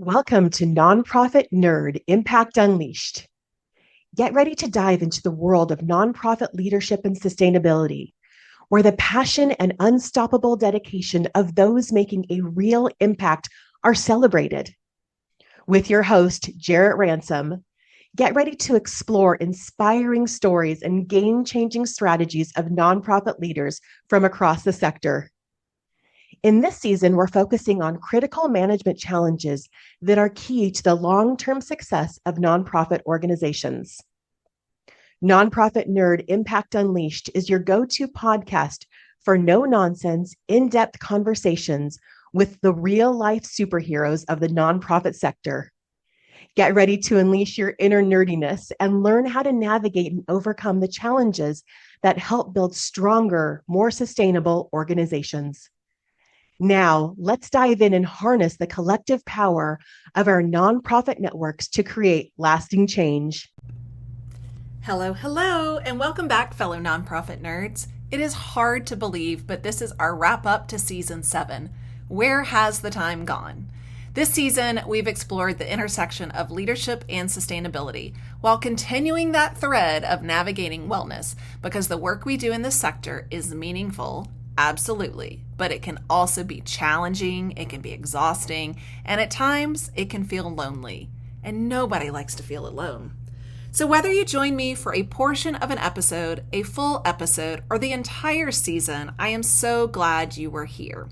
Welcome to Nonprofit Nerd Impact Unleashed. Get ready to dive into the world of nonprofit leadership and sustainability, where the passion and unstoppable dedication of those making a real impact are celebrated. With your host, Jarrett Ransom, get ready to explore inspiring stories and game-changing strategies of nonprofit leaders from across the sector. In this season, we're focusing on critical management challenges that are key to the long-term success of nonprofit organizations. Nonprofit Nerd Impact Unleashed is your go-to podcast for no-nonsense, in-depth conversations with the real-life superheroes of the nonprofit sector. Get ready to unleash your inner nerdiness and learn how to navigate and overcome the challenges that help build stronger, more sustainable organizations. Now, let's dive in and harness the collective power of our nonprofit networks to create lasting change. Hello, and welcome back, fellow nonprofit nerds. It is hard to believe, but this is our wrap up to season 7. Where has the time gone? This season, we've explored the intersection of leadership and sustainability while continuing that thread of navigating wellness, because the work we do in this sector is meaningful. Absolutely. But it can also be challenging, it can be exhausting, and at times it can feel lonely. And nobody likes to feel alone. So whether you join me for a portion of an episode, a full episode, or the entire season, I am so glad you were here.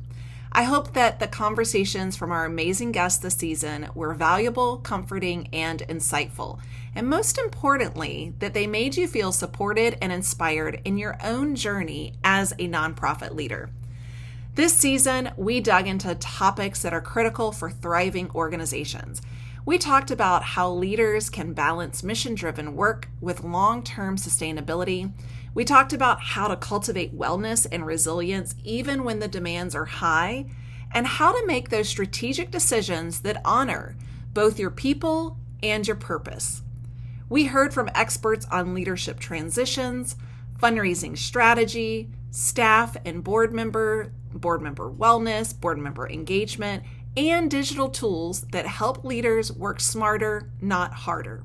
I hope that the conversations from our amazing guests this season were valuable, comforting, and insightful. And most importantly, that they made you feel supported and inspired in your own journey as a nonprofit leader. This season, we dug into topics that are critical for thriving organizations. We talked about how leaders can balance mission-driven work with long-term sustainability. We talked about how to cultivate wellness and resilience even when the demands are high, and how to make those strategic decisions that honor both your people and your purpose. We heard from experts on leadership transitions, fundraising strategy, staff and board member wellness, board member engagement, and digital tools that help leaders work smarter, not harder.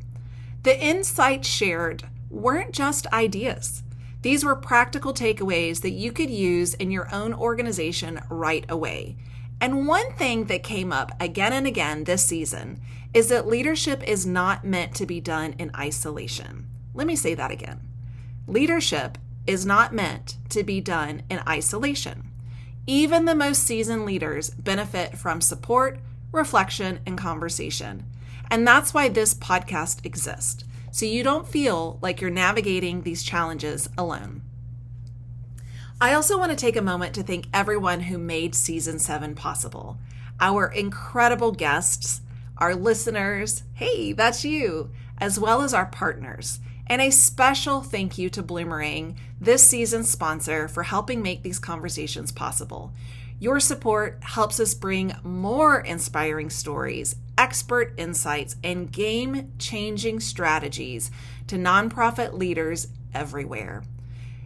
The insights shared weren't just ideas. These were practical takeaways that you could use in your own organization right away. And one thing that came up again and again this season is that leadership is not meant to be done in isolation. Let me say that again. Leadership is not meant to be done in isolation. Even the most seasoned leaders benefit from support, reflection, and conversation. And that's why this podcast exists, so you don't feel like you're navigating these challenges alone. I also want to take a moment to thank everyone who made Season 7 possible. Our incredible guests, our listeners, hey, that's you, as well as our partners. And a special thank you to Bloomerang, this season's sponsor, for helping make these conversations possible. Your support helps us bring more inspiring stories, expert insights, and game-changing strategies to nonprofit leaders everywhere.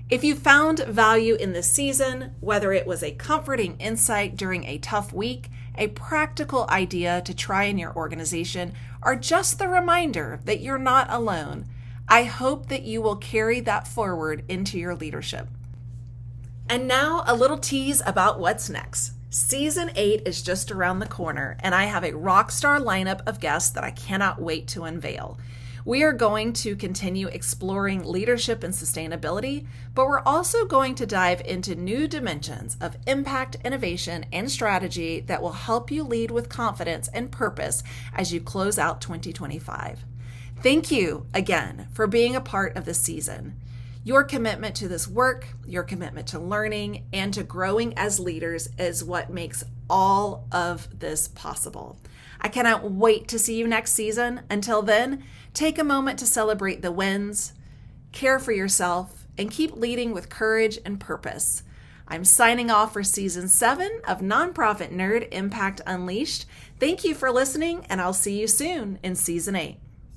If you found value in this season, whether it was a comforting insight during a tough week, a practical idea to try in your organization, or just the reminder that you're not alone, I hope that you will carry that forward into your leadership. And now a little tease about what's next. Season 8 is just around the corner, and I have a rock star lineup of guests that I cannot wait to unveil. We are going to continue exploring leadership and sustainability, but we're also going to dive into new dimensions of impact, innovation, and strategy that will help you lead with confidence and purpose as you close out 2025. Thank you again for being a part of this season. Your commitment to this work, your commitment to learning, and to growing as leaders is what makes all of this possible. I cannot wait to see you next season. Until then, take a moment to celebrate the wins, care for yourself, and keep leading with courage and purpose. I'm signing off for Season 7 of Nonprofit Nerd Impact Unleashed. Thank you for listening, and I'll see you soon in Season 8.